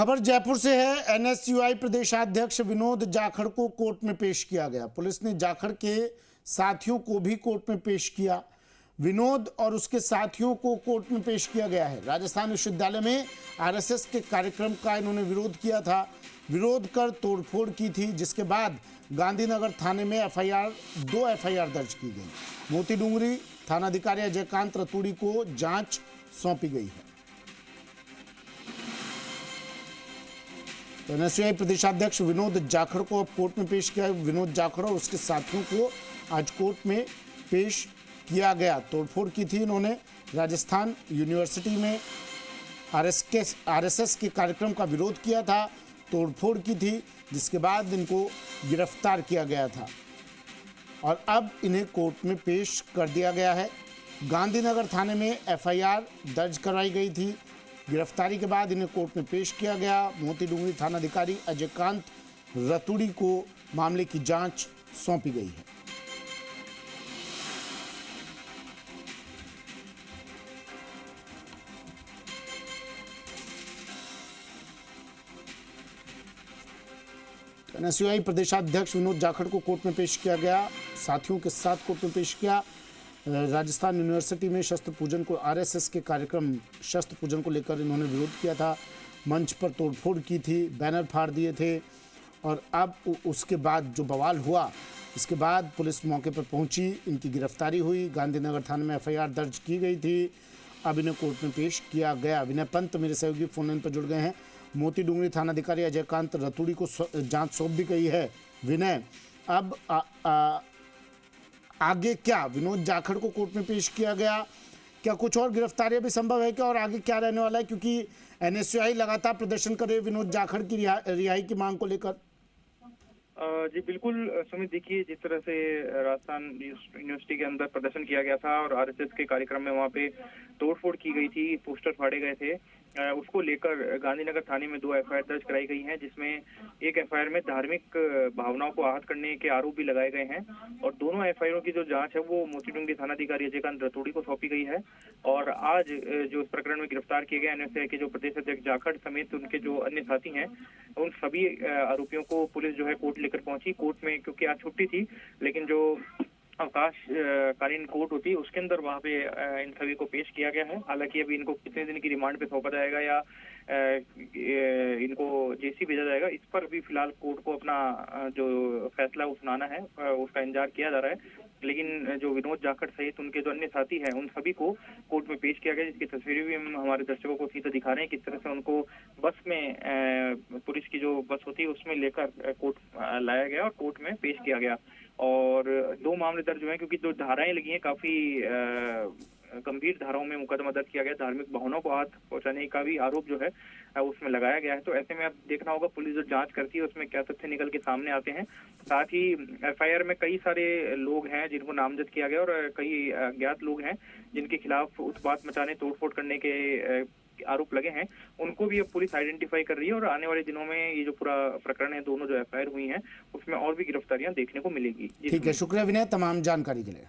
खबर जयपुर से है। एनएसयूआई प्रदेशाध्यक्ष विनोद जाखड़ को कोर्ट में पेश किया गया। पुलिस ने जाखड़ के साथियों को भी कोर्ट में पेश किया। विनोद और उसके साथियों को कोर्ट में पेश किया गया है। राजस्थान विश्वविद्यालय में आरएसएस के कार्यक्रम का इन्होंने विरोध किया था। विरोध कर तोड़फोड़ की थी, जिसके बाद गांधीनगर थाने में दो एफआईआर दर्ज की गई। मोती डूंगरी थानाधिकारी अजयकांत रतूड़ी को जांच सौंपी गई है। एनएसयूआई प्रदेशाध्यक्ष विनोद जाखड़ को अब कोर्ट में पेश किया। विनोद जाखड़ और उसके साथियों को आज कोर्ट में पेश किया गया। तोड़फोड़ की थी इन्होंने। राजस्थान यूनिवर्सिटी में आरएसएस के कार्यक्रम का विरोध किया था, तोड़फोड़ की थी, जिसके बाद इनको गिरफ्तार किया गया था और अब इन्हें कोर्ट में पेश कर दिया गया है। गांधीनगर थाने में एफआईआर दर्ज कराई गई थी। गिरफ्तारी के बाद इन्हें कोर्ट में पेश किया गया। मोती डूंगरी थानाधिकारी अजयकांत रतूड़ी को मामले की जांच सौंपी गई है। एनएसयूआई प्रदेशाध्यक्ष विनोद जाखड़ को कोर्ट में पेश किया गया। साथियों के साथ कोर्ट में पेश किया। राजस्थान यूनिवर्सिटी में शस्त्र पूजन को आरएसएस के कार्यक्रम शस्त्र पूजन को लेकर इन्होंने विरोध किया था। मंच पर तोड़फोड़ की थी, बैनर फाड़ दिए थे और अब उसके बाद जो बवाल हुआ, इसके बाद पुलिस मौके पर पहुंची, इनकी गिरफ्तारी हुई। गांधीनगर थाने में एफआईआर दर्ज की गई थी। अब इन्हें कोर्ट में पेश किया गया। विनय पंत मेरे सहयोगी फोन लाइन पर जुड़ गए हैं। मोती डूंगरी थानाधिकारी अजयकांत रतूड़ी को जांच सौंप दी गई है। विनय, अब आगे क्या? विनोद जाखड़ को कोर्ट में पेश किया गया, क्या कुछ और गिरफ्तारियां भी संभव है क्या, और आगे क्या रहने वाला है? क्योंकि एनएसयूआई लगातार प्रदर्शन कर रही है विनोद जाखड़ की रिहाई की मांग को लेकर। जी बिल्कुल सुमित, देखिए जिस तरह से राजस्थान यूनिवर्सिटी के अंदर प्रदर्शन किया गया था और आरएसएस के कार्यक्रम में वहाँ पे तोड़फोड़ की गई थी, पोस्टर फाड़े गए थे, उसको लेकर गांधीनगर थाने में 2 एफआईआर दर्ज कराई गई हैं, जिसमें एक एफआईआर में धार्मिक भावनाओं को आहत करने के आरोप भी लगाए गए हैं और दोनों एफआईआर की जो जांच है वो मोती डूंगरी थानाधिकारी अजयकांत रतूड़ी को सौंपी गई है। और आज जो इस प्रकरण में गिरफ्तार किए गए एनएसयूआई के जो प्रदेश अध्यक्ष जाखड़ समेत उनके जो अन्य साथी हैं, उन सभी आरोपियों को पुलिस जो है कोर्ट लेकर पहुंची। कोर्ट में क्योंकि आज छुट्टी थी, लेकिन जो अवकाशकालीन कोर्ट होती है उसके अंदर वहाँ पे इन सभी को पेश किया गया है। हालांकि अभी इनको कितने दिन की रिमांड पे सौंपा जाएगा या इनको जेसी भेजा जाएगा, इस पर भी फिलहाल कोर्ट को अपना जो फैसला सुनाना है उसका इंतजार किया जा रहा है। लेकिन जो विनोद जाखड़ सहित उनके जो अन्य साथी हैं उन सभी को कोर्ट में पेश किया गया, जिसकी तस्वीरें भी हम हमारे दर्शकों को सीधा दिखा रहे हैं। किस तरह से उनको बस में पुलिस की जो बस होती है उसमें लेकर कोर्ट लाया गया और कोर्ट में पेश किया गया। और 2 मामले दर्ज हुए हैं क्योंकि जो धाराएं लगी हैं काफी गंभीर धाराओं में मुकदमा दर्ज किया गया। धार्मिक भावनाओं को हाथ पहुंचाने का भी आरोप जो है उसमें लगाया गया है। तो ऐसे में अब देखना होगा पुलिस जो जांच करती है उसमें क्या तथ्य निकल के सामने आते हैं। साथ ही एफआईआर में कई सारे लोग हैं जिनको नामजद किया गया और कई अज्ञात लोग हैं जिनके खिलाफ उत्पात मचाने, तोड़फोड़ करने के आरोप लगे हैं, उनको भी अब पुलिस आइडेंटिफाई कर रही है और आने वाले दिनों में ये जो पूरा प्रकरण है, दोनों जो एफआईआर हुई हैं, उसमें और भी गिरफ्तारियां देखने को मिलेगी। ठीक है, शुक्रिया विनय तमाम जानकारी के लिए।